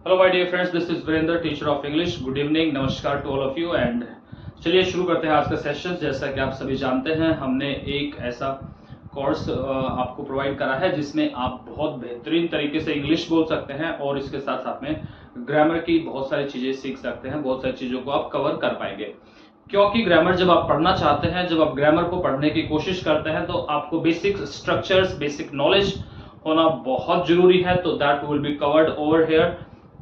Hello my dear friends, this is Virendra, teacher of English. Good evening, नमस्कार to all of you. And चलिए शुरू करते हैं आज का सेशन। जैसा कि आप सभी जानते हैं, हमने एक ऐसा कोर्स आपको प्रोवाइड करा है जिसमें आप बहुत बेहतरीन तरीके से इंग्लिश बोल सकते हैं और इसके साथ साथ में ग्रामर की बहुत सारी चीजें सीख सकते हैं। बहुत सारी चीजों को आप कवर कर पाएंगे, क्योंकि ग्रामर जब आप पढ़ना चाहते हैं, जब आप ग्रामर को पढ़ने की कोशिश करते हैं, तो आपको बेसिक स्ट्रक्चर्स, बेसिक नॉलेज होना बहुत जरूरी है। तो that will be covered over here.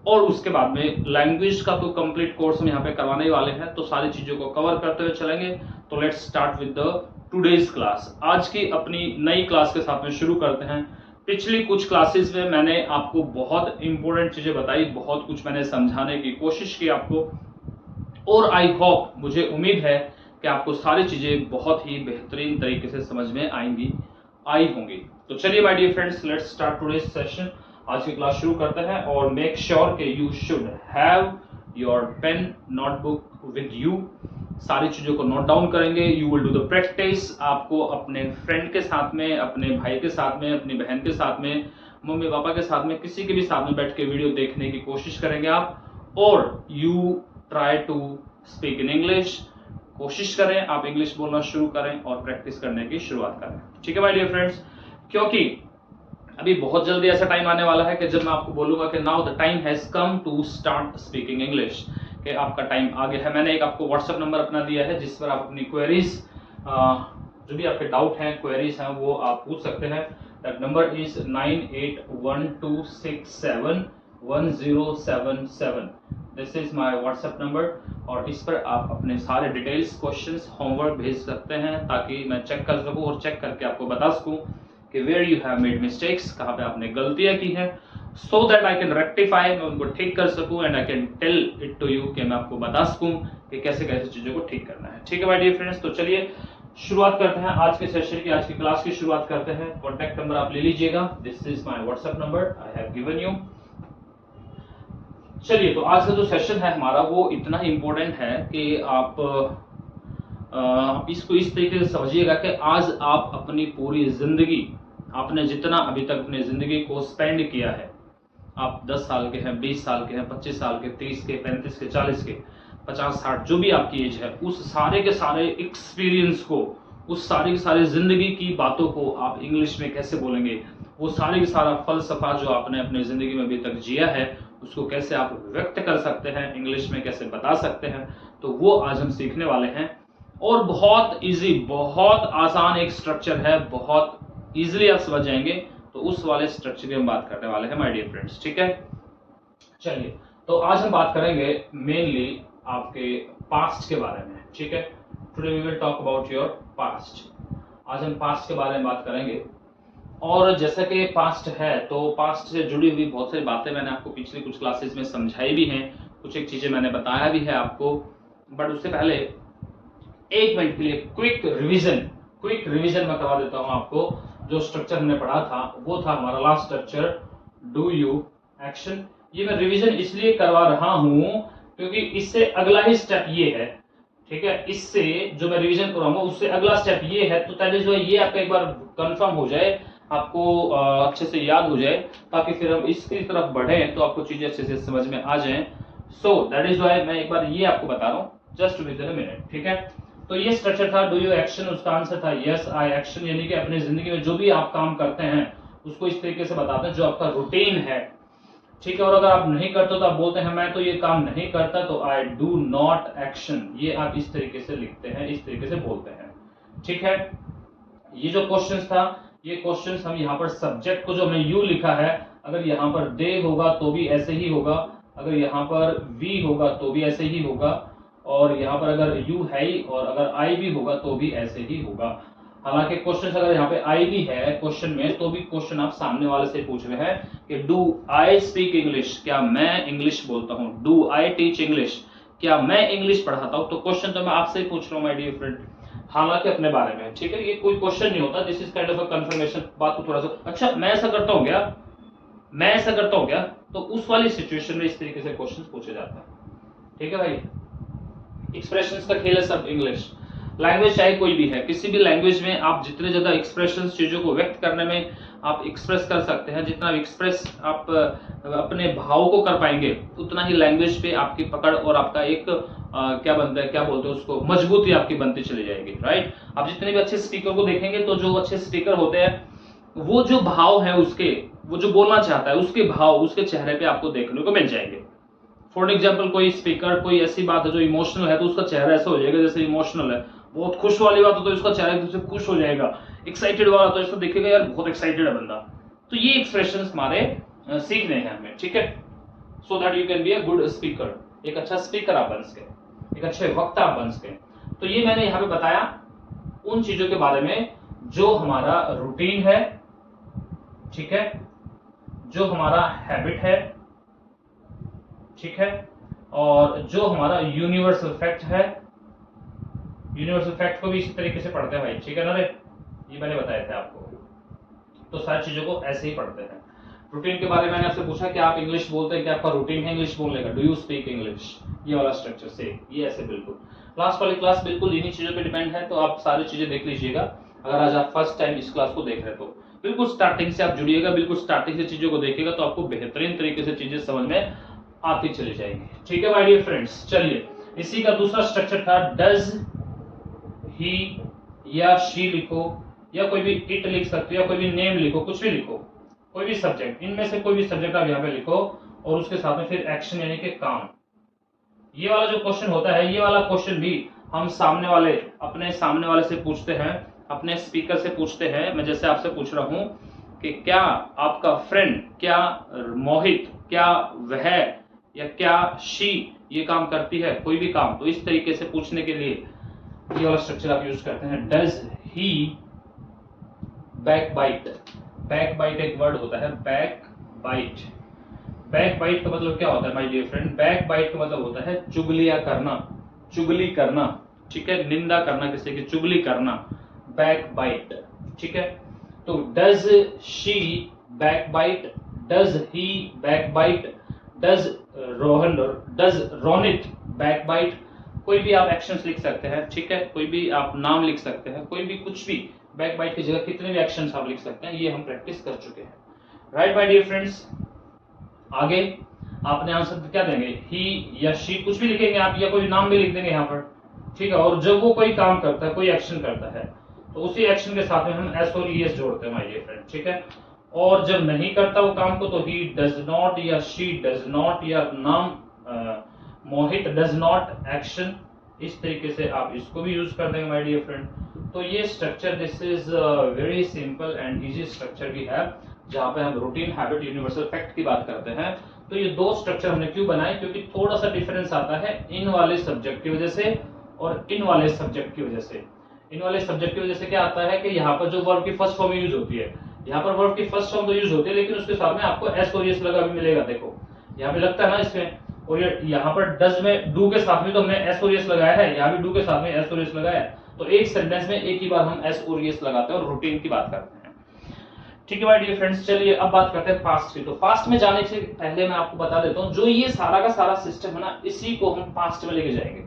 और उसके बाद में लैंग्वेज का तो कंप्लीट कोर्स हम यहाँ पे करवाने ही वाले हैं, तो सारी चीजों को कवर करते हुए चलेंगे। तो let's start with the today's class. आज की अपनी नई क्लास के साथ में शुरू करते हैं। पिछली कुछ क्लासेस में मैंने आपको बहुत इंपॉर्टेंट चीजें बताई, बहुत कुछ मैंने समझाने की कोशिश की आपको, और आई होप, मुझे उम्मीद है कि आपको सारी चीजें बहुत ही बेहतरीन तरीके से समझ में आई होंगी। तो चलिए my dear friends, let's start today's session. आज की क्लास शुरू करते हैं और मेक श्योर कि you should have your pen notebook with you. सारी चीजों को नोट डाउन करेंगे। You will do the practice. आपको अपने फ्रेंड के साथ में, अपने भाई के साथ में, अपनी बहन के साथ में, मम्मी पापा के साथ में, किसी के भी साथ में बैठ के वीडियो देखने की कोशिश करेंगे आप। और you try to speak in English. कोशिश करें आप इंग्लिश बोलना शुरू करें और प्रैक्टिस करने की शुरुआत करें। ठीक है माय डियर फ्रेंड्स, क्योंकि अभी बहुत जल्दी ऐसा टाइम आने वाला है कि जब मैं आपको बोलूंगा कि now the time has come to start speaking English, कि आपका टाइम आ गया है। मैंने एक आपको व्हाट्सएप नंबर अपना दिया है जिस पर आप अपनी क्वेरीज, जो भी आपके डाउट हैं, क्वेरीज हैं, वो आप पूछ सकते हैं। That number is 9812671077। This is my WhatsApp number, और इस पर आप अपने सारे डिटेल्स, क्वेश्चंस, होमवर्क भेज सकते हैं, ताकि मैं चेक कर सकूं और चेक करके आपको बता सकूं कि where you have made mistakes, कहाँ पे आपने गलतियां की हैं, so that I can rectify, मैं उनको ठीक कर सकूं, and I can tell it to you, कि मैं आपको बता सकूं कि कैसे कैसे चीजों को ठीक करना है। ठीक है माय डियर फ्रेंड्स, तो चलिए शुरुआत करते हैं आज के सेशन की, आज की क्लास की शुरुआत करते हैं। कॉन्टैक्ट नंबर आप ले लीजिएगा। This is my WhatsApp number, I have given you. चलिए, तो आज का जो सेशन है हमारा, वो इतना इंपॉर्टेंट है कि आप इसको इस तरीके से समझिएगा कि आज आप अपनी पूरी जिंदगी, आपने जितना अभी तक अपनी जिंदगी को स्पेंड किया है, आप 10 साल के हैं, 20 साल के हैं, 25 साल के, 30 के, 35 के, 40 के, 50, 60, जो भी आपकी एज है, उस सारे के सारे एक्सपीरियंस को, उस सारी की सारी जिंदगी की बातों को आप इंग्लिश में कैसे बोलेंगे, वो सारी की सारा फलसफा जो आपने अपनी जिंदगी में अभी तक जिया है, उसको कैसे आप व्यक्त कर सकते हैं, इंग्लिश में कैसे बता सकते हैं, तो वो आज हम सीखने वाले हैं। और बहुत इजी, बहुत आसान एक स्ट्रक्चर है, बहुत इजीली आप समझ जाएंगे। तो उस वाले स्ट्रक्चर की हम बात करने वाले हैं माय डियर फ्रेंड्स। ठीक है, चलिए, तो आज हम बात करेंगे मेनली आपके पास्ट के बारे में। ठीक है, today we will talk about your past. आज हम पास्ट के बारे में बात करेंगे। और जैसा कि पास्ट है, तो पास्ट से जुड़ी हुई बहुत सारी बातें मैंने आपको पिछली कुछ क्लासेस में समझाई भी हैं, कुछ एक चीजें मैंने बताया भी है आपको। बट उससे पहले एक मिनट के लिए क्विक रिवीजन मैं करवा देता हूं आपको। जो स्ट्रक्चर हमने पढ़ा था वो था हमारा last structure, do you action. ये मैं रिवीजन इसलिए करवा रहा हूं क्योंकि इससे अगला ही स्टेप ये है। ठीक है, इससे जो मैं रिवीजन कराऊंगा उससे अगला स्टेप ये है, तो दैट जो है ये आपका एक बार कंफर्म हो जाए, आपको अच्छे से याद हो जाए, ताकि फिर हम इसकी तरफ बढ़े तो आपको चीजें अच्छे से समझ में आ जाए। सो दैट इज वाई मैं एक बार ये आपको बता रहा हूँ, just with in a minute. ठीक है, तो ये स्ट्रक्चर था डू यू एक्शन, उसका आंसर था यस आई एक्शन, यानी कि अपनी जिंदगी में जो भी आप काम करते हैं उसको इस तरीके से बताते हैं जो आपका रूटीन है। ठीक है, और अगर आप नहीं करते तो आप बोलते हैं मैं तो ये काम नहीं करता, तो आई डू नॉट एक्शन, ये आप इस तरीके से लिखते हैं, इस तरीके से बोलते हैं। ठीक है, ये जो क्वेश्चन था, ये क्वेश्चन हम यहाँ पर सब्जेक्ट को जो हमने यू लिखा है, अगर यहाँ पर दे होगा तो भी ऐसे ही होगा, अगर यहाँ पर वी होगा तो भी ऐसे ही होगा, और यहाँ पर अगर यू है ही और अगर आई भी होगा तो भी ऐसे ही होगा। हालांकि क्वेश्चन अगर यहाँ पे आई भी है क्वेश्चन में, तो भी क्वेश्चन आप सामने वाले से पूछ रहे हैं कि डू आई स्पीक इंग्लिश, क्या मैं इंग्लिश बोलता हूँ, डू आई टीच इंग्लिश, क्या मैं इंग्लिश पढ़ाता हूँ। तो क्वेश्चन तो मैं आपसे ही पूछ रहा हूँ माय डियर फ्रेंड, हालांकि अपने बारे में। ठीक है, ये कोई क्वेश्चन नहीं होता, this is kind of a confirmation. बात को थोड़ा सा, अच्छा मैं ऐसा करता हूँ क्या, मैं ऐसा करता हूँ क्या, तो उस वाली सिचुएशन में इस तरीके से क्वेश्चन पूछे जाते हैं। ठीक है भाई, एक्सप्रेशंस का खेल है सब इंग्लिश। लैंग्वेज चाहे कोई भी है, किसी भी लैंग्वेज में आप जितने ज्यादा एक्सप्रेशन चीजों को व्यक्त करने में आप एक्सप्रेस कर सकते हैं, जितना एक्सप्रेस आप अपने भाव को कर पाएंगे, उतना ही लैंग्वेज पे आपकी पकड़ और आपका एक क्या बनता है, क्या बोलते हैं उसको, मजबूती आपकी बनती चली जाएगी, राइट। आप जितने भी अच्छे स्पीकर को देखेंगे तो जो अच्छे स्पीकर होते हैं वो जो भाव है उसके, वो जो बोलना चाहता है उसके भाव उसके चेहरे पे आपको देखने को मिल जाएंगे। फॉर एग्जाम्पल कोई स्पीकर कोई ऐसी बात है जो इमोशनल है तो उसका चेहरा ऐसा हो जाएगा जैसे इमोशनल है, बहुत खुश वाली बात हो तो इसका चेहरा एकदम से खुश हो जाएगा, एक्साइटेड वाला तो इसको देखेगा यार बहुत एक्साइटेड है बंदा। तो ये एक्सप्रेशंस हमारे सीखने हैं हमें, ठीक है, so that you can be a good speaker, एक अच्छा स्पीकर आप बन सके, एक अच्छे वक्ता आप बन सके। तो ये मैंने यहाँ पे बताया उन चीजों के बारे में जो हमारा रूटीन है, ठीक है, जो हमारा हैबिट है, ठीक है, और जो हमारा यूनिवर्सल फैक्ट है। यूनिवर्सल फैक्ट को भी इसी तरीके से पढ़ते हैं भाई, ठीक है ना रे, ये मैंने बताए थे आपको। तो सारी चीजों को ऐसे ही पढ़ते हैं। रूटीन के बारे में मैंने आपसे पूछा कि आप इंग्लिश बोलते हैं, क्या आपका रूटीन है इंग्लिश बोलने का, डू यू स्पीक इंग्लिश, ये वाला स्ट्रक्चर से ये ऐसे बिल्कुल। लास्ट वाली क्लास बिल्कुल इन्हीं चीजों पे डिपेंड है, तो आप सारी चीजें देख लीजिएगा। अगर आज आप फर्स्ट टाइम इस क्लास को देख रहे हैं तो बिल्कुल स्टार्टिंग से आप जुड़िएगा, बिल्कुल स्टार्टिंग से चीजों को देखिएगा तो आपको बेहतरीन तरीके से चीजें समझ में आती चली जाएंगी, ठीक है माय डियर फ्रेंड्स। चलिए, इसी का दूसरा स्ट्रक्चर था डज, ही या शी लिखो, या कोई भी इट लिख सकते हो, या कोई भी नेम लिखो, कुछ भी लिखो, कोई भी सब्जेक्ट, इनमें से कोई भी सब्जेक्ट आप यहाँ पे लिखो और उसके साथ में फिर एक्शन यानी कि काम। ये वाला जो क्वेश्चन होता है, ये वाला क्वेश्चन भी हम सामने वाले, अपने सामने वाले से पूछते हैं, अपने स्पीकर से पूछते हैं। मैं जैसे आपसे पूछ रहा हूं कि क्या आपका फ्रेंड, क्या मोहित, क्या वह या क्या शी ये काम करती है, कोई भी काम, तो इस तरीके से पूछने के लिए ये वाला स्ट्रक्चर आप यूज करते हैं। Does he backbite, backbite एक वर्ड होता है, बैक बाइट। बैक बाइट का मतलब क्या होता है my dear friend, backbite का मतलब होता है चुगलियां करना, चुगली करना, ठीक है, निंदा करना, किसी की चुगली करना, बैक बाइट, ठीक है। तो does she backbite, does he backbite, does Rohan, does Ronit backbite, कोई भी आप एक्शंस लिख सकते हैं, ठीक है, कोई भी आप नाम लिख सकते हैं, कोई भी कुछ भी, बैक बाइट की जगह कितने भी एक्शंस आप लिख सकते हैं, ये हम प्रैक्टिस कर चुके हैं, राइट माय डियर फ्रेंड्स। आगे आपने आंसर क्या देंगे, ही या शी, कुछ भी लिखेंगे आप, या कोई नाम भी लिख देंगे यहाँ पर, ठीक है। और जब वो कोई काम करता है, कोई एक्शन करता है, तो उसी एक्शन के साथ में हम एस और ईएस जोड़ते हैं माय डियर फ्रेंड, ठीक है। और जब नहीं करता वो काम को, तो ही डज नॉट या शी डज नॉट, या नाम मोहित डज नॉट एक्शन, इस तरीके से आप इसको भी यूज कर देंगे माय डियर फ्रेंड। तो ये structure, this is very simple and easy structure we have, जहां पे हम रूटीन, हैबिट, यूनिवर्सल फैक्ट की बात करते हैं। तो ये दो स्ट्रक्चर हमने क्यों बनाए, क्योंकि थोड़ा सा डिफरेंस आता है इन वाले सब्जेक्ट की वजह से और इन वाले सब्जेक्ट की वजह से। इन वाले सब्जेक्ट की वजह से क्या आता है कि यहाँ पर जो वर्ब की फर्स्ट फॉर्म यूज होती है, यहाँ पर वर्ब की फर्स्ट फॉर्म तो यूज होती है, लेकिन उसके साथ में आपको एस और एस लगा भी मिलेगा, देखो यहाँ पे लगता है ना इसमें, और यहाँ पर डज में डू के साथ में तो हमने एस और एस लगाया है, यहाँ भी डू के साथ में एस और एस लगाया है, तो एक सेंटेंस में एक ही बार हम एस और एस लगाते हैं और रूटीन की बात करते हैं, ठीक है माय डियर फ्रेंड्स। चलिए अब बात करते हैं पास्ट की। तो पास्ट में जाने से पहले मैं आपको बता देता हूँ, जो ये सारा का सारा सिस्टम है ना, इसी को हम पास्ट में लेके जाएंगे।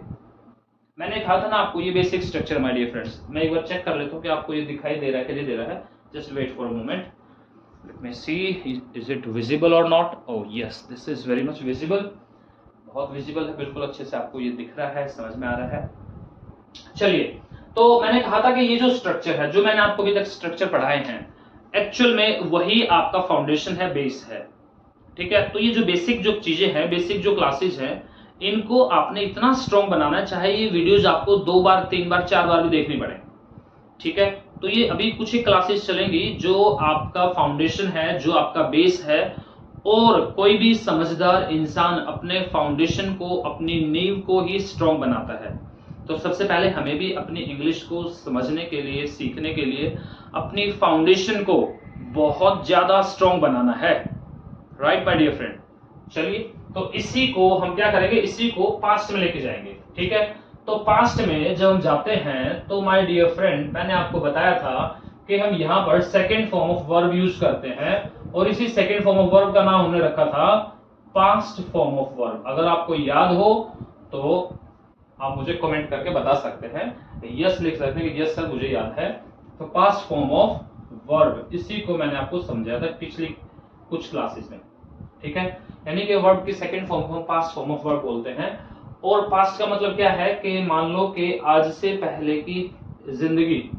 मैंने कहा था ना आपको ये basic structure my dear friends, मैं एक बार चेक कर लेता हूँ कि आपको ये दिखाई दे रहा है कि नहीं दे रहा है, just wait for a moment, let me see is it visible और not. Oh yes, this is very much visible, बहुत विजिबल है, बिल्कुल अच्छे से आपको ये दिख रहा है, समझ में आ रहा है। चलिए, तो मैंने कहा था कि ये जो स्ट्रक्चर है, जो मैंने आपको अभी तक स्ट्रक्चर पढ़ाए हैं, एक्चुअल में वही आपका फाउंडेशन है, बेस है, ठीक है। तो ये जो बेसिक जो चीजें हैं, बेसिक जो क्लासेज हैं, इनको आपने इतना स्ट्रॉन्ग बनाना है, चाहे ये वीडियोज आपको 2 बार 3 बार 4 बार भी देखनी पड़े, ठीक है। तो ये अभी कुछ ही क्लासेस चलेंगी जो आपका फाउंडेशन है, जो आपका बेस है, और कोई भी समझदार इंसान अपने फाउंडेशन को, अपनी नींव को ही स्ट्रॉन्ग बनाता है। तो सबसे पहले हमें भी अपनी इंग्लिश को समझने के लिए, सीखने के लिए अपनी फाउंडेशन को बहुत ज्यादा स्ट्रॉन्ग बनाना है, राइट माय डियर फ्रेंड। चलिए, तो इसी को हम क्या करेंगे, इसी को पास्ट में लेके जाएंगे, ठीक है। तो पास्ट में जब हम जाते हैं तो माय डियर फ्रेंड, मैंने आपको बताया था कि हम यहाँ पर second form of verb use करते हैं, और इसी सेकेंड फॉर्म ऑफ वर्ब का नाम हमने रखा था पास्ट फॉर्म ऑफ वर्ब। अगर आपको याद हो तो आप मुझे कमेंट करके बता सकते हैं, यस लिख सकते हैं कि यस सर मुझे याद है। तो पास्ट फॉर्म ऑफ वर्ब, इसी को मैंने आपको समझाया था पिछली कुछ क्लासेस में, ठीक है। यानी कि वर्ब की सेकंड फॉर्म को हम पास्ट फॉर्म ऑफ वर्ब बोलते हैं। और पास्ट का मतलब क्या है कि मान लो कि आज से पहले की जिंदगी,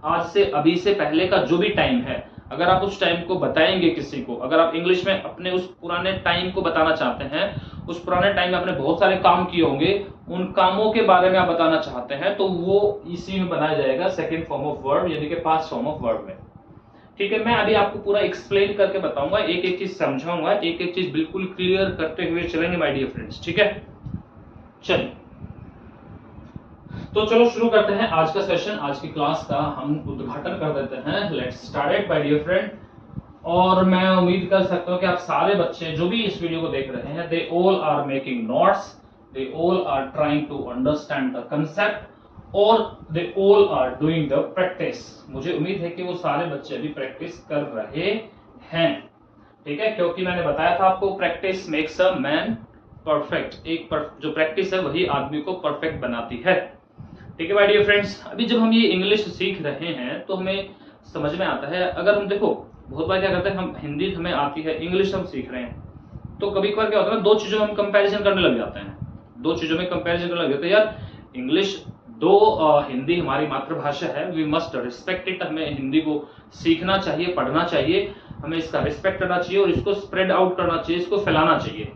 आज से अभी से पहले का जो भी टाइम है, अगर आप उस टाइम को बताएंगे किसी को, अगर आप इंग्लिश में अपने उस पुराने टाइम को बताना चाहते हैं, उस पुराने टाइम में आपने बहुत सारे काम किए होंगे, उन कामों के बारे में आप बताना चाहते हैं, तो वो इसी में बनाया जाएगा सेकंड फॉर्म ऑफ वर्ब यानी कि पास्ट फॉर्म ऑफ वर्ब में, ठीक है। मैं अभी आपको पूरा एक्सप्लेन करके बताऊंगा, एक एक चीज समझाऊंगा, एक एक चीज बिल्कुल क्लियर करते हुए चलेंगे माय डियर फ्रेंड्स, ठीक है। चलिए तो चलो शुरू करते हैं आज का सेशन, आज की क्लास का हम उद्घाटन कर देते हैं। Let's start it my dear friend. और मैं उम्मीद कर सकता हूं कि आप सारे बच्चे जो भी इस वीडियो को देख रहे हैं, they all are making notes, they all are trying to understand the concept और they all are doing the practice. मुझे उम्मीद है कि वो सारे बच्चे अभी प्रैक्टिस कर रहे हैं, ठीक है, क्योंकि मैंने बताया था आपको practice makes a man perfect. जो प्रैक्टिस है वही आदमी को परफेक्ट बनाती है, ठीक है माय डियर फ्रेंड्स। अभी जब हम ये इंग्लिश सीख रहे हैं तो हमें समझ में आता है, अगर हम देखो बहुत बार क्या करते हैं, हम हिंदी हमें आती है, इंग्लिश हम सीख रहे हैं, तो कभी कभार क्या होता है ना, दो चीजों में हम कंपैरिजन करने लग जाते हैं, दो चीजों में कंपैरिजन करने लग जाते हैं। यार इंग्लिश हिंदी हमारी मातृभाषा है, वी मस्ट रिस्पेक्ट इट, हमें हिंदी को सीखना चाहिए, पढ़ना चाहिए, हमें इसका रिस्पेक्ट करना चाहिए और इसको स्प्रेड आउट करना चाहिए, इसको फैलाना चाहिए।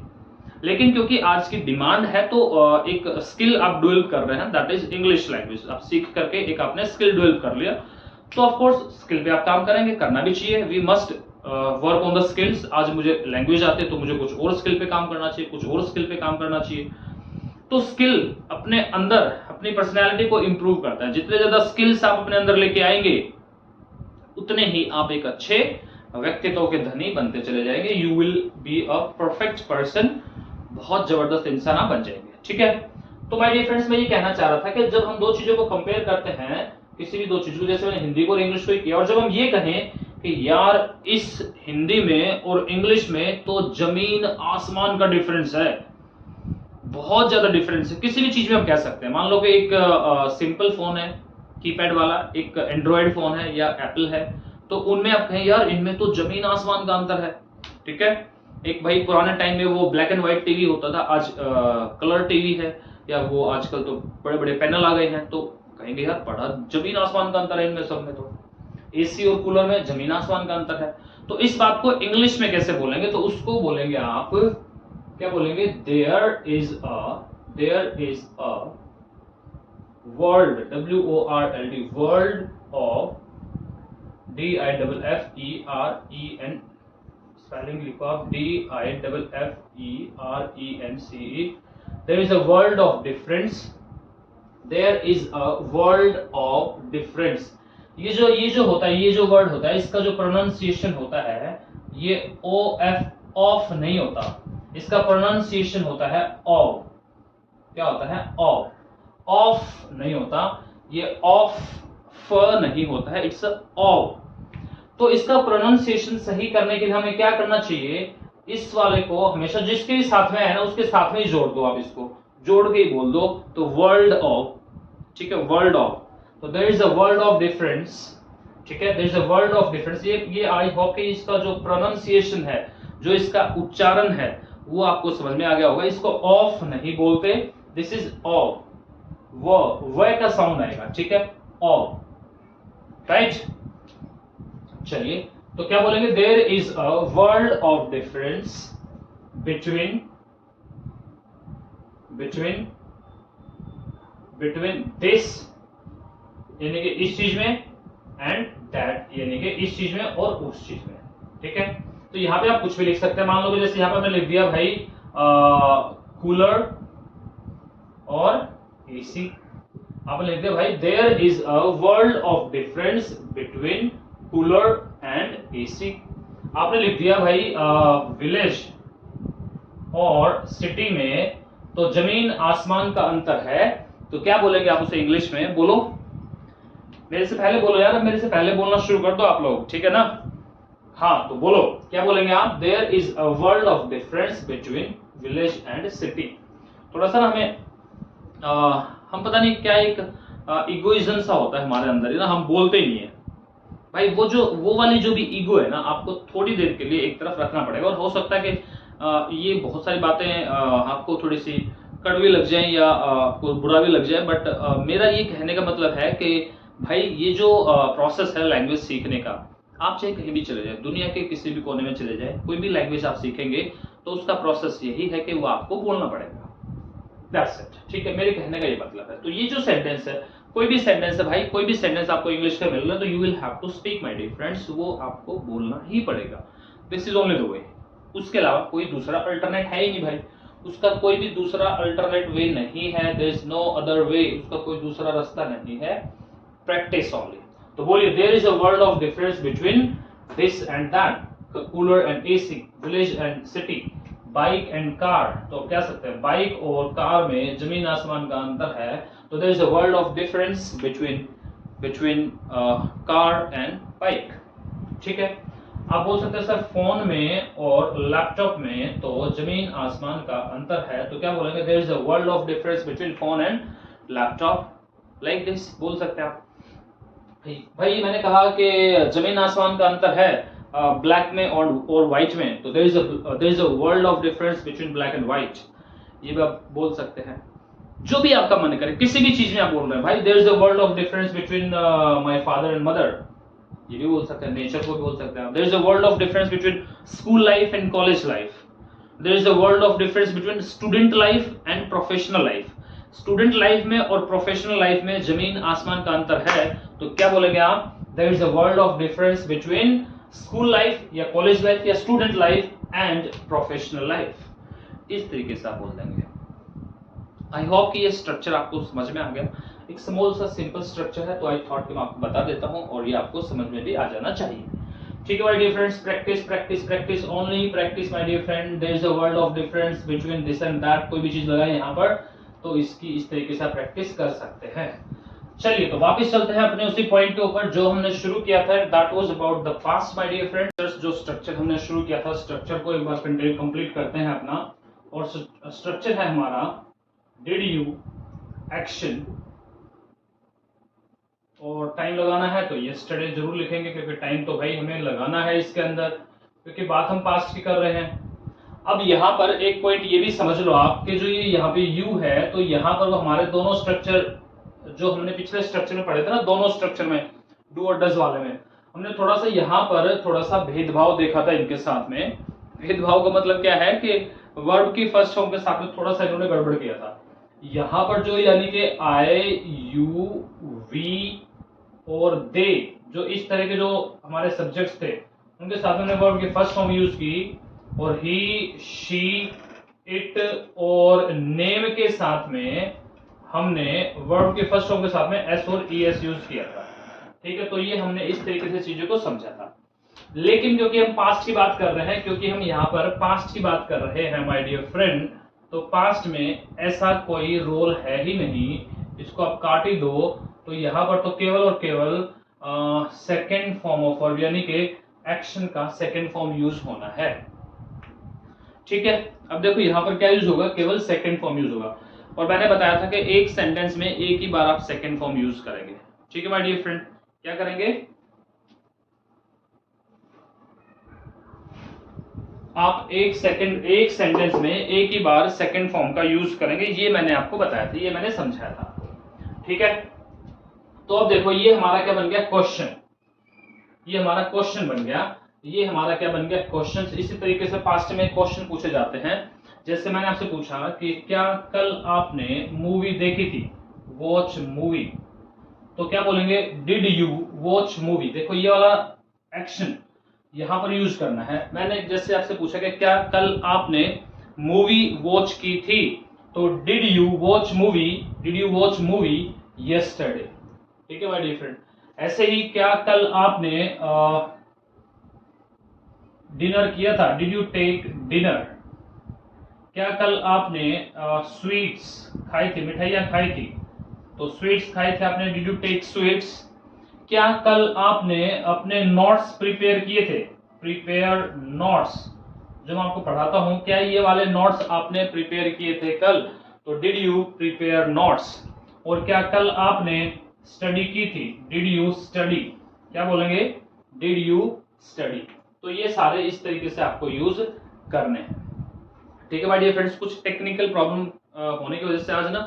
लेकिन क्योंकि आज की डिमांड है तो एक स्किल आप डेवलप कर रहे हैं, दैट इज इंग्लिश लैंग्वेज। आप सीख करके एक आपने स्किल डेवलप कर लिया, तो ऑफ कोर्स स्किल पे आप काम करेंगे, करना भी चाहिए। We must work on the skills. आज मुझे लैंग्वेज आते हैं तो मुझे कुछ और स्किल पे काम करना चाहिए, कुछ और स्किल पे काम करना चाहिए। तो स्किल अपने अंदर अपनी पर्सनैलिटी को इंप्रूव करता है। जितने ज्यादा स्किल्स आप अपने अंदर लेके आएंगे उतने ही आप एक अच्छे व्यक्तित्व के धनी बनते चले जाएंगे। You will be a perfect person, बहुत जबरदस्त इंसान आप बन जाएंगे, ठीक है। तो माय डियर फ्रेंड्स, मैं ये कहना चाह रहा था कि जब हम दो चीजों को कंपेयर करते हैं, किसी भी दो चीजों को, जैसे मैंने हिंदी को और इंग्लिश को किया, और जब हम ये कहें कि यार इस हिंदी में और इंग्लिश में तो जमीन आसमान का डिफरेंस है, बहुत ज्यादा डिफरेंस है, किसी भी चीज में हम कह सकते हैं। मान लो कि एक सिंपल फोन है कीपैड वाला, एक एंड्रॉयड फोन है या एप्पल है, तो उनमें आप कहें यार इनमें तो जमीन आसमान का अंतर है, ठीक है। एक भाई पुराने टाइम में वो ब्लैक एंड व्हाइट टीवी होता था, आज कलर टीवी है, या वो आजकल तो बड़े बड़े पैनल आ गए हैं, तो कहेंगे यार बड़ा जमीन आसमान का अंतर है इनमें सब में। तो एसी और कूलर में जमीन आसमान का अंतर है। तो इस बात को इंग्लिश में कैसे बोलेंगे, तो उसको बोलेंगे आप क्या बोलेंगे, there is a world, WORLD, world of DIFFEREN, spelling लिखो आप, DIFFERENCE। There is a world of difference, there is a world of difference। ये जो होता है, ये जो वर्ड होता है, इसका जो प्रोनाउंसिएशन होता है, ये ऑफ नहीं होता, इसका प्रोनाउंसिएशन होता है ऑफ। क्या होता है, ऑफ नहीं होता, ये ऑफ नहीं होता है, इट्स ऑफ। तो इसका प्रोनाउंसिएशन सही करने के लिए हमें क्या करना चाहिए, इस वाले को हमेशा जिसके भी साथ में है ना उसके साथ में ही जोड़ दो, आप इसको जोड़ के ही बोल दो, तो वर्ल्ड ऑफ, ठीक है, वर्ल्ड ऑफ। तो there is a world of difference, ठीक है, there is a world of difference. ये आई होप कि इसका जो प्रोनाउंसिएशन है, जो इसका उच्चारण है, वो आपको समझ में आ गया होगा। इसको ऑफ नहीं बोलते, दिस इज ऑफ, व का साउंड आएगा, ठीक है, ऑफ, राइट। चलिए तो क्या बोलेंगे, there is a world of difference between this यानी कि इस चीज में, एंड दैट यानी कि इस चीज में और उस चीज में, ठीक है। तो यहां पे आप कुछ भी लिख सकते हैं। मान लो कि जैसे यहां पे मैंने लिख दिया भाई कूलर और एसी, आपने लिख दिया भाई there is a world of difference between cooler and AC. आपने लिख दिया भाई विलेज और सिटी में तो जमीन आसमान का अंतर है, तो क्या बोलेंगे आप उसे इंग्लिश में, बोलो मेरे से पहले बोलो यार, मेरे से पहले बोलना शुरू कर दो आप लोग, ठीक है ना। हाँ तो बोलो क्या बोलेंगे आप, there is a world of difference between village and city. थोड़ा सा ना हमें हम पता नहीं क्या एक इगोइज्म सा होता है हमारे अंदर, है ना, हम बोलते नहीं है भाई। वो वाली जो भी ईगो है ना, आपको थोड़ी देर के लिए एक तरफ रखना पड़ेगा। और हो सकता है कि ये बहुत सारी बातें आपको थोड़ी सी कड़वी लग जाए या आपको बुरा भी लग जाए, बट मेरा ये कहने का मतलब है कि भाई ये जो प्रोसेस है लैंग्वेज सीखने का, आप चाहे कहीं भी चले जाए, दुनिया के किसी भी कोने में चले जाए, कोई भी लैंग्वेज आप सीखेंगे तो उसका प्रोसेस यही है कि वो आपको बोलना पड़ेगा। दैट्स इट, ठीक है, मेरे कहने का ये मतलब है। तो ये जो सेंटेंस है, कोई भी सेंटेंस है भाई, कोई भी सेंटेंस आपको इंग्लिश का मिल रहा है तो you will have to speak my dear friends, वो आपको बोलना ही पड़ेगा। This is only the way, उसके अलावा कोई दूसरा अल्टरनेट है ही नहीं भाई, उसका कोई भी दूसरा अल्टरनेट वे नहीं है। There is no other way, उसका कोई दूसरा रास्ता नहीं है, प्रैक्टिस ओनली। तो बोलिए, there is a world of difference between this and that, cooler and AC, village and city, bike and car. तो क्या सकते हैं, बाइक और कार में जमीन आसमान का अंतर है। तो there is a world of difference between car and bike, ठीक है। आप बोल सकते हैं सर फोन में और लैपटॉप में तो जमीन आसमान का अंतर है, तो क्या बोलेंगे, there is a world of difference between phone and laptop, like this बोल सकते हैं आप। भाई मैंने कहा कि जमीन आसमान का अंतर है ब्लैक में और व्हाइट में, तो there is a world of difference between black and white, ये भी आप बोल सकते हैं। जो भी आपका मन करे, किसी भी चीज में आप बोल रहे हैं भाई, there is a world of difference between my father and mother, ये भी बोल सकते हैं। नेचर को भी बोल सकते हैं। There is a world of difference between school life and college life, there is a world of difference between student life and professional life. Student life में और प्रोफेशनल लाइफ में जमीन आसमान का अंतर है, तो क्या बोलेंगे आप, there is a world of difference between school life या कॉलेज लाइफ या student life and professional life. इस तरीके से आप बोल देंगे। आई होप कि ये स्ट्रक्चर आपको समझ में आ गया। एक स्मॉल सा सिंपल स्ट्रक्चर है, तो आई थॉट कि मैं आपको बता देता हूं और ये आपको समझ में भी आ जाना चाहिए, ठीक है my dear friends. Practice practice practice, only practice my dear friend. There is a world of difference between this and that, कोई भी चीज लगाए यहाँ पर तो इसकी इस तरीके से आप प्रैक्टिस कर सकते हैं। चलिए तो वापस चलते हैं अपने उसी पॉइंट के ऊपर जो हमने शुरू किया था, that was about the past my dear friends. जो स्ट्रक्चर हमने शुरू किया था, स्ट्रक्चर को एक बार कंप्लीट करते हैं अपना। और स्ट्रक्चर है हमारा डिड यू, एक्शन, और टाइम लगाना है तो यस्टरडे जरूर लिखेंगे, क्योंकि टाइम तो भाई हमें लगाना है इसके अंदर, क्योंकि बात हम पास्ट की कर रहे हैं। अब यहाँ पर एक पॉइंट ये भी समझ लो आप कि जो ये यहाँ पे यू है, तो यहाँ पर वो हमारे दोनों स्ट्रक्चर जो हमने पिछले स्ट्रक्चर में पढ़े थे ना, दोनों स्ट्रक्चर में डू और डज वाले में हमने थोड़ा सा यहाँ पर थोड़ा सा भेदभाव देखा था इनके साथ में। भेदभाव का मतलब क्या है कि वर्ब की फर्स्ट फॉर्म के साथ में थोड़ा सा इन्होंने गड़बड़ किया था। यहाँ पर जो यानी कि आई, यू, वी और दे, जो इस तरह के जो हमारे सब्जेक्ट्स थे, उनके साथ में वर्ब की फर्स्ट फॉर्म यूज की, और ही, शी, इट और नेम के साथ में हमने वर्ब के फर्स्ट फॉर्म के साथ में एस और ई एस यूज किया था, ठीक है। तो ये हमने इस तरीके से चीजों को समझा था। लेकिन क्योंकि हम पास्ट की बात कर रहे हैं, क्योंकि हम यहाँ पर पास्ट की बात कर रहे हैं माय डियर फ्रेंड, तो पास्ट में ऐसा कोई रोल है ही नहीं, इसको आप काट ही दो। तो यहाँ पर तो केवल और केवल सेकेंड फॉर्म ऑफ वर्ब यानी कि एक्शन का सेकेंड फॉर्म यूज होना है, ठीक है। अब देखो यहाँ पर क्या यूज होगा, केवल सेकेंड फॉर्म यूज होगा। और मैंने बताया था कि एक सेंटेंस में एक ही बार आप सेकेंड फॉर्म यूज करेंगे, ठीक है माय डियर फ्रेंड। क्या करेंगे आप, एक सेंटेंस में एक ही बार सेकेंड फॉर्म का यूज करेंगे, ये मैंने आपको बताया था, ये मैंने समझाया था, ठीक है। तो अब देखो ये हमारा क्या बन गया, क्वेश्चन, ये हमारा क्वेश्चन बन गया, ये हमारा क्या बन गया, क्वेश्चन। इसी तरीके से पास्ट में क्वेश्चन पूछे जाते हैं। जैसे मैंने आपसे पूछा कि क्या कल आपने मूवी देखी थी, वॉच मूवी, तो क्या बोलेंगे, डिड यू वॉच मूवी। देखो ये वाला एक्शन यहां पर यूज करना है। मैंने जैसे आपसे पूछा कि क्या कल आपने मूवी वॉच की थी, तो did you watch movie yesterday, ठीक है माय डियर फ्रेंड। ऐसे ही क्या कल आपने डिनर किया था, डिड यू टेक डिनर। क्या कल आपने स्वीट्स खाई थी, मिठाइयां खाई थी, तो स्वीट्स खाए थे आपने, डिड यू टेक स्वीट्स। क्या कल आपने अपने नोट्स प्रिपेयर किए थे, प्रिपेयर नोट्स, जो मैं आपको पढ़ाता हूं, क्या ये वाले नोट्स आपने प्रिपेयर किए थे कल, तो डिड यू प्रिपेयर नोट्स। और क्या कल आपने स्टडी की थी, डिड यू स्टडी, क्या बोलेंगे, डिड यू स्टडी। तो ये सारे इस तरीके से आपको यूज करने हैं। ठीक है माय डियर फ्रेंड्स, कुछ टेक्निकल प्रॉब्लम होने की वजह से आज ना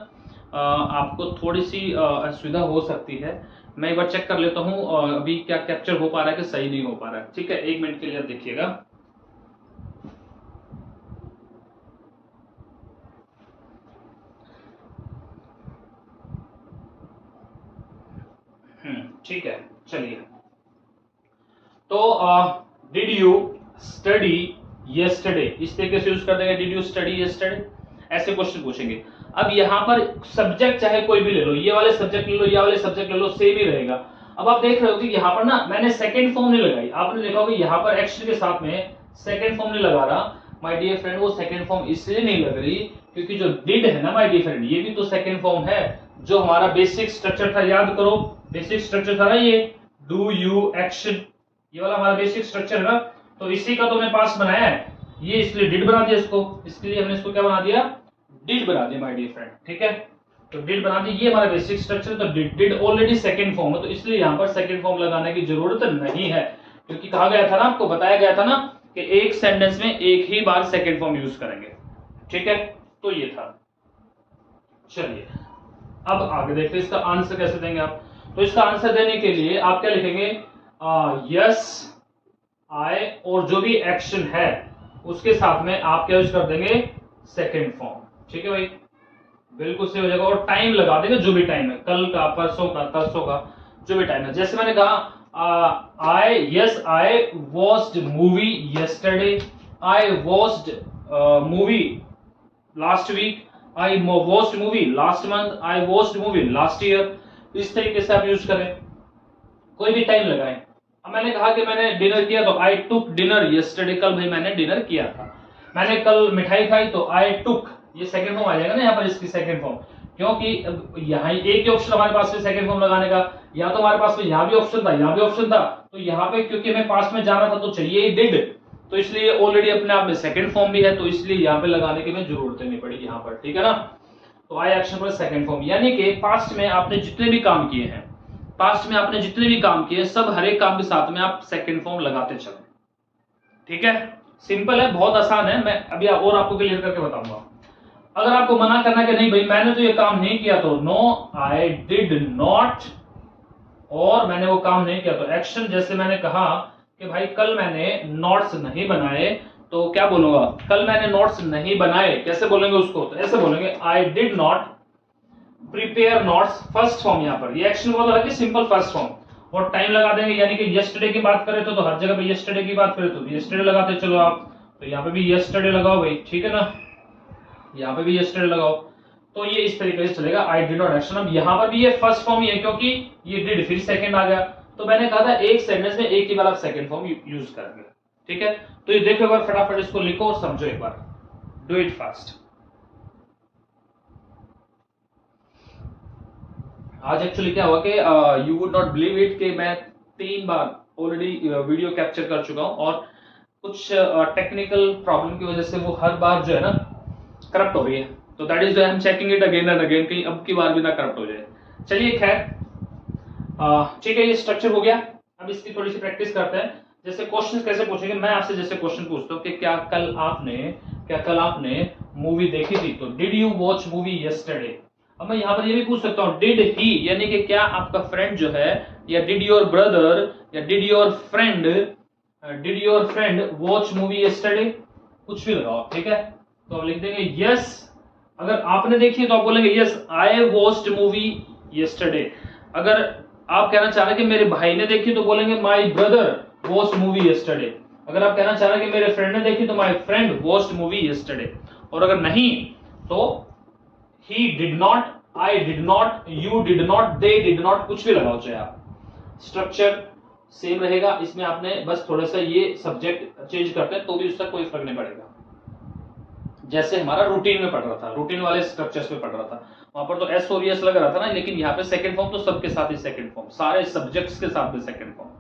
आपको थोड़ी सी असुविधा हो सकती है। मैं एक बार चेक कर लेता हूँ अभी क्या कैप्चर हो पा रहा है कि सही नहीं हो पा रहा है। ठीक है, 1 मिनट के लिए आप देखिएगा। ठीक है, चलिए। तो डिड यू स्टडी यस्टरडे, इस तरीके से यूज कर देंगे, डिड यू स्टडी यस्टरडे, ऐसे क्वेश्चन पूछेंगे। अब यहाँ पर सब्जेक्ट चाहे कोई भी ले लो, ये वाले सब्जेक्ट ले लो, ये वाले सब्जेक्ट ले लो, सेम ही रहेगा। अब आप देख रहे हो कि यहाँ पर ना मैंने सेकंड फॉर्म नहीं लगाई, आपने देखा होगा यहाँ पर एक्शन के साथ में सेकंड फॉर्म नहीं लगा रहा माय डियर फ्रेंड। वो सेकंड फॉर्म इसलिए नहीं लग रही क्योंकि जो डिड है ना माय डियर फ्रेंड, ये भी तो सेकंड फॉर्म है। जो हमारा बेसिक स्ट्रक्चर था, याद करो, बेसिक स्ट्रक्चर था ना ये, डू यू एक्शन, ये वाला हमारा बेसिक स्ट्रक्चर है ना। तो इसी का तो हमने पास्ट बनाया है, ये इसलिए डिड बना दिया इसको, इसलिए हमने इसको क्या बना दिया, डिड बना दिया माय डियर फ्रेंड। ठीक है, तो डिड बना दी, ये हमारा बेसिक स्ट्रक्चर। तो डिड ऑलरेडी सेकंड फॉर्म है, तो इसलिए यहाँ पर सेकंड फॉर्म लगाने की जरूरत नहीं है, क्योंकि कहा गया था ना, आपको बताया गया था ना कि एक सेंटेंस में एक ही बार सेकंड फॉर्म यूज करेंगे। ठीक है, तो ये था। चलिए अब आगे देखते हैं इसका आंसर कैसे देंगे आप। तो इसका आंसर देने के लिए आप क्या लिखेंगे, यस आई, और जो भी एक्शन है उसके साथ में आप क्या यूज कर देंगे, सेकंड फॉर्म। ठीक है भाई, बिल्कुल सही हो जाएगा। और टाइम लगा देंगे, जो भी टाइम है, कल का, परसों का, तरसों का, जो भी टाइम है। जैसे मैंने कहा I watched movie yesterday, I watched movie last week, I watched movie last month, I watched movie last year. इस तरीके से आप यूज करें, कोई भी टाइम लगाएं। अब मैंने कहा कि मैंने डिनर किया, तो आई टुक डिनर यस्टरडे, कल भाई मैंने डिनर किया था। मैंने कल मिठाई खाई, तो आई टुक, ये सेकंड फॉर्म आ जाएगा ना यहाँ पर, इसकी सेकंड फॉर्म, क्योंकि यहाँ एक ही ऑप्शन हमारे पास में सेकंड फॉर्म लगाने का, या तो हमारे पास में यहाँ भी ऑप्शन था, यहाँ भी ऑप्शन था, तो यहाँ पे क्योंकि हमें पास में जाना था तो चाहिए ही डिड, तो इसलिए ऑलरेडी अपने आप में सेकंड फॉर्म भी है, तो इसलिए यहाँ पे लगाने की हमें जरूरत नहीं पड़ी यहाँ पर। ठीक है ना, तो आई एक्शन पर सेकंड फॉर्म, यानी कि पास्ट में आपने जितने भी काम किए हैं, पास्ट में आपने जितने भी काम किए, सब हर एक काम के साथ में आप सेकंड फॉर्म लगाते चले। ठीक है, सिंपल है, बहुत आसान है। मैं अभी और आपको क्लियर करके बताऊंगा। अगर आपको मना करना कि नहीं भाई मैंने तो ये काम नहीं किया, तो नो आई डिड नॉट, और मैंने वो काम नहीं किया तो एक्शन। जैसे मैंने कहा कि भाई कल मैंने नोट्स नहीं बनाए, तो क्या बोलूंगा, कल मैंने नोट्स नहीं बनाए, कैसे बोलेंगे उसको, तो ऐसे बोलेंगे आई did not prepare notes, first form. यहाँ पर ये एक्शन बोला है कि सिंपल फर्स्ट फॉर्म, और टाइम लगा देंगे, यानी कि यस्टरडे की बात करें तो हर जगह पे यस्टरडे की बात करें तो यस्टरडे लगाते चलो आप, तो यहाँ पे भी यस्टरडे लगाओ भाई। ठीक है ना, यहाँ पे भी यस्टरडे लगाओ, तो ये इस तरीके से चलेगा, आई डिड नॉट एक्शन। अब यहाँ पर भी ये फर्स्ट फॉर्म ही है, क्योंकि ये डिड फिर सेकंड आ गया, तो मैंने कहा था एक सेंटेंस में एक ही बार आप सेकंड फॉर्म यूज करेंगे। ठीक है, तो ये देखो एक बार, फटाफट इसको लिखो और समझो एक बार, डू इट फास्ट। आज एक्चुअली क्या हुआ कि you would not believe it कि मैं 3 बार ऑलरेडी वीडियो कैप्चर कर चुका हूं, और कुछ टेक्निकल प्रॉब्लम की वजह से वो हर बार जो है ना करप्ट हो रही है, तो that is I am checking it again and again, कहीं अब की बार भी ना करप्ट हो जाए। चलिए खैर, ठीक है, ये स्ट्रक्चर हो गया। अब इसकी थोड़ी सी प्रैक्टिस करते हैं। जैसे क्वेश्चन कैसे पूछेंगे, मैं आपसे जैसे क्वेश्चन पूछता हूँ कि क्या कल आपने मूवी देखी थी, तो did you watch movie yesterday. अब मैं यहाँ पर ये भी पूछ सकता हूँ डिड ही, यानी कि क्या आपका फ्रेंड जो है, या डिड योर ब्रदर, या did your friend watch movie yesterday, कुछ भी लगाओ। ठीक है, तो आप लिख देंगे यस, अगर आपने देखी तो आप बोलेंगे yes I watched movie yesterday. अगर आप कहना चाह रहे कि मेरे भाई ने देखी, तो बोलेंगे my brother watched movie yesterday. अगर आप कहना चाह रहे कि मेरे फ्रेंड ने देखी, तो my friend watched movie yesterday. और अगर नहीं तो he did not, I did not, you did not, they did not, कुछ भी लगाओ चाहे आप, स्ट्रक्चर सेम रहेगा। इसमें आपने बस थोड़ा सा ये सब्जेक्ट चेंज करते हैं तो भी उसका कोई फर्क नहीं पड़ेगा। जैसे हमारा रूटीन में पढ़ रहा था, रूटीन वाले स्ट्रक्चर्स में पढ़ रहा था, वहां पर तो एस और एस लग रहा था ना, लेकिन यहाँ पे सेकंड फॉर्म तो सबके साथ ही सेकंड फॉर्म, सारे सब्जेक्ट्स के साथ में सेकंड फॉर्म।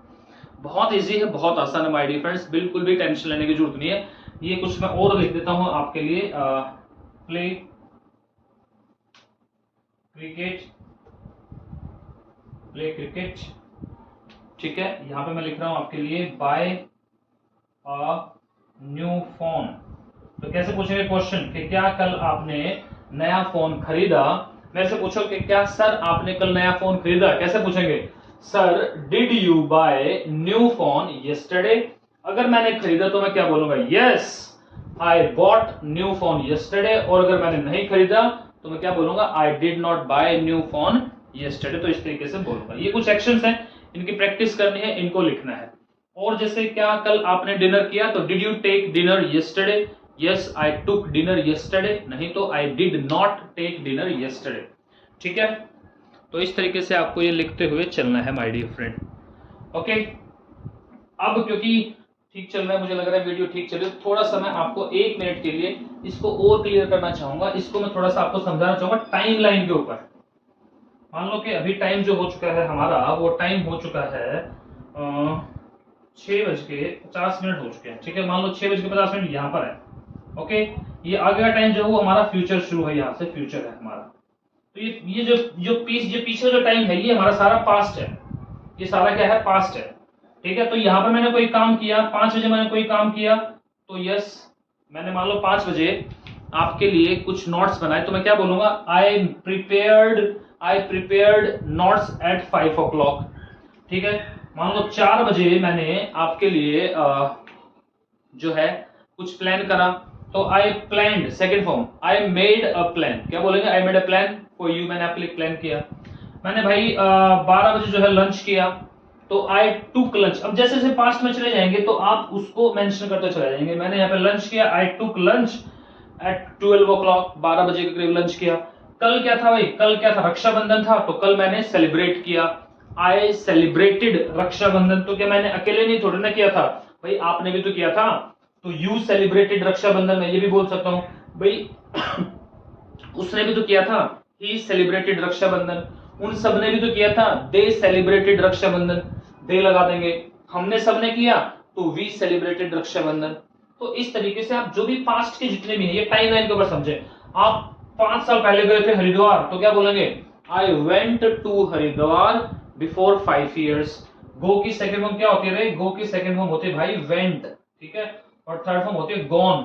बहुत इजी है, बहुत आसान है माय डियर फ्रेंड्स, बिल्कुल भी टेंशन लेने की जरूरत नहीं है। ये कुछ मैं और लिख देता हूं आपके लिए, प्ले क्रिकेट प्ले क्रिकेट, ठीक है। यहाँ पे मैं लिख रहा हूँ आपके लिए बाय अ न्यू फोन। तो कैसे पूछेंगे क्वेश्चन कि क्या कल आपने नया फोन खरीदा। मेरे से पूछो कि क्या सर आपने कल नया फोन खरीदा, कैसे पूछेंगे, sir did you buy new phone yesterday. अगर मैंने खरीदा तो मैं क्या बोलूंगा, yes I bought new phone yesterday. और अगर मैंने नहीं खरीदा तो मैं क्या बोलूंगा, I did not buy new phone yesterday. तो इस तरीके से बोलूंगा। ये कुछ एक्शंस हैं, इनकी प्रैक्टिस करनी है, इनको लिखना है। और जैसे क्या कल आपने डिनर किया, तो did you take dinner yesterday, yes I took dinner yesterday, नहीं तो I did not take dinner yesterday, ठीक है। तो इस तरीके से आपको ये लिखते हुए चलना है माय डियर फ्रेंड, ओके। अब क्योंकि ठीक चल रहा है, मुझे लग रहा है वीडियो ठीक चल रही है, थोड़ा सा मैं आपको 1 मिनट के लिए इसको और क्लियर करना चाहूंगा। इसको मैं थोड़ा सा आपको समझाना चाहूंगा टाइम लाइन के ऊपर। मान लो कि अभी टाइम जो हो चुका है हमारा, वो टाइम हो चुका है 6:50 हो चुके हैं, ठीक है। मान लो 6:50 यहाँ पर है, ओके। ये आगे का टाइम जो वो हमारा फ्यूचर शुरू है, यहाँ से फ्यूचर है हमारा। तो ये जो पीछे जो टाइम है, ये हमारा सारा पास्ट है। ये सारा क्या है, पास्ट है, ठीक है। तो यहाँ पर मैंने कोई काम किया, 5 बजे मैंने कोई काम किया, तो यस मैंने मान लो 5 बजे आपके लिए कुछ नोट्स बनाए, तो मैं क्या बोलूंगा, आई प्रिपेयर्ड नोट्स एट 5 o'clock, ठीक है। मान लो 4 बजे मैंने आपके लिए जो है कुछ प्लान करा, तो I planned, second form I made a plan. क्या बोलेंगे, I made a plan for you, मैंने आपके लिए प्लान किया। मैंने भाई 12 बजे जो है लंच किया, तो आई टुक लंच। अब जैसे जैसे पास्ट में चले जाएंगे तो आप उसको मेंशन करते चले जाएंगे। मैंने यहाँ पे लंच किया, आई टुक लंच एट 12 o'clock, 12 बजे के करीब लंच किया। कल क्या था भाई, कल क्या था, रक्षाबंधन था, तो कल मैंने सेलिब्रेट किया, आई सेलिब्रेटेड रक्षाबंधन। तो क्या मैंने अकेले नहीं थोड़ी ना किया था भाई, आपने भी तो किया था। तो यू सेलिब्रेटेड रक्षाबंधन, मैं ये भी बोल सकता हूं भाई उसने भी तो किया था, ही सेलिब्रेटेड रक्षाबंधन। उन सब ने भी तो किया था, दे सेलिब्रेटेड रक्षाबंधन, दे लगा देंगे। हमने सबने किया तो वी सेलिब्रेटेड रक्षाबंधन। तो इस तरीके से आप जो भी पास्ट के जितने भी हैं, ये टाइम लाइन के ऊपर समझे। आप 5 साल पहले गए थे हरिद्वार, तो क्या बोलेंगे, I went to Haridwar before 5 years। Go की सेकंड फॉर्म क्या होती है, गो की सेकंड फॉर्म होती है भाई वेंट, ठीक है। और थर्ड फॉर्म होती है गॉन।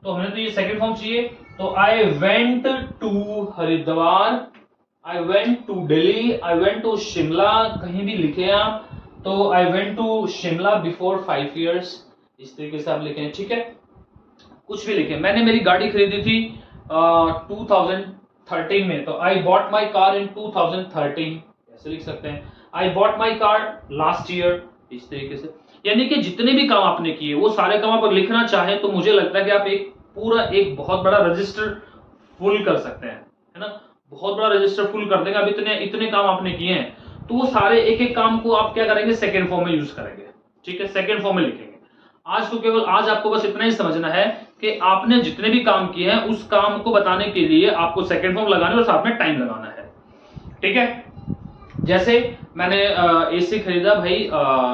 तो हमें तो ये सेकंड फॉर्म चाहिए, तो I went to Haridwar, I went to Delhi, I went to Shimla, कहीं भी लिखे आप तो I went to Shimla before 5 years, इस तरीके से आप लिखें, ठीक है। कुछ भी लिखे, मैंने मेरी गाड़ी खरीदी थी 2013 में, तो I bought my car in 2013, ऐसे लिख सकते हैं। I bought my car last year, इस तरीके से। यानी कि जितने भी काम आपने किए वो सारे काम आप लिखना चाहें तो मुझे लगता है कि आप एक पूरा एक बहुत बड़ा रजिस्टर फुल कर सकते हैं, है ना। बहुत बड़ा रजिस्टर फुल कर देंगे। अब इतने इतने काम आपने किए हैं, तो वो सारे एक एक काम को आप क्या करेंगे, सेकेंड फॉर्म में यूज करेंगे, ठीक है, सेकेंड फॉर्म में लिखेंगे। आज तो केवल आज आपको बस इतना ही समझना है कि आपने जितने भी काम किए हैं उस काम को बताने के लिए आपको सेकेंड फॉर्म लगाना है और साथ में टाइम लगाना है, ठीक है। जैसे मैंने एसी खरीदा भाई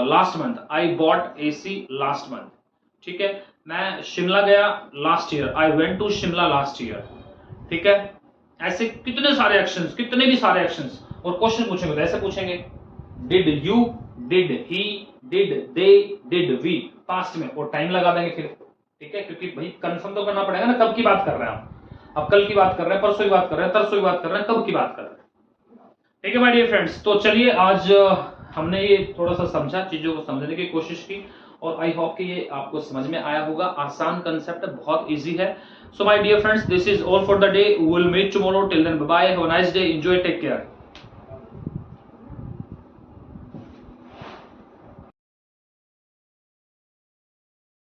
last month, I bought AC last month, ठीक है। मैं शिमला गया last year, I went to Shimla last year, ठीक है। ऐसे कितने सारे एक्शंस, कितने भी सारे एक्शंस। और क्वेश्चन पूछेंगे तो ऐसे पूछेंगे, did you, did he, did they, did we, past में, और टाइम लगा देंगे फिर, ठीक है। क्योंकि भाई कंफर्म तो करना पड़ेगा ना, कब की बात कर रहे हैं आप। अब कल की बात कर रहे हैं, परसों की बात कर रहे हैं, तरसों की बात कर रहे हैं, कब की बात कर रहे हैं, ठीक है माय डियर फ्रेंड्स। तो चलिए आज हमने ये थोड़ा सा समझा, चीजों को समझने की कोशिश की, और आई होप कि ये आपको समझ में आया होगा। आसान कंसेप्ट है, बहुत इजी है। So my dear friends, this is all for the day, we will meet tomorrow, till then bye bye, have a nice day, enjoy, take care.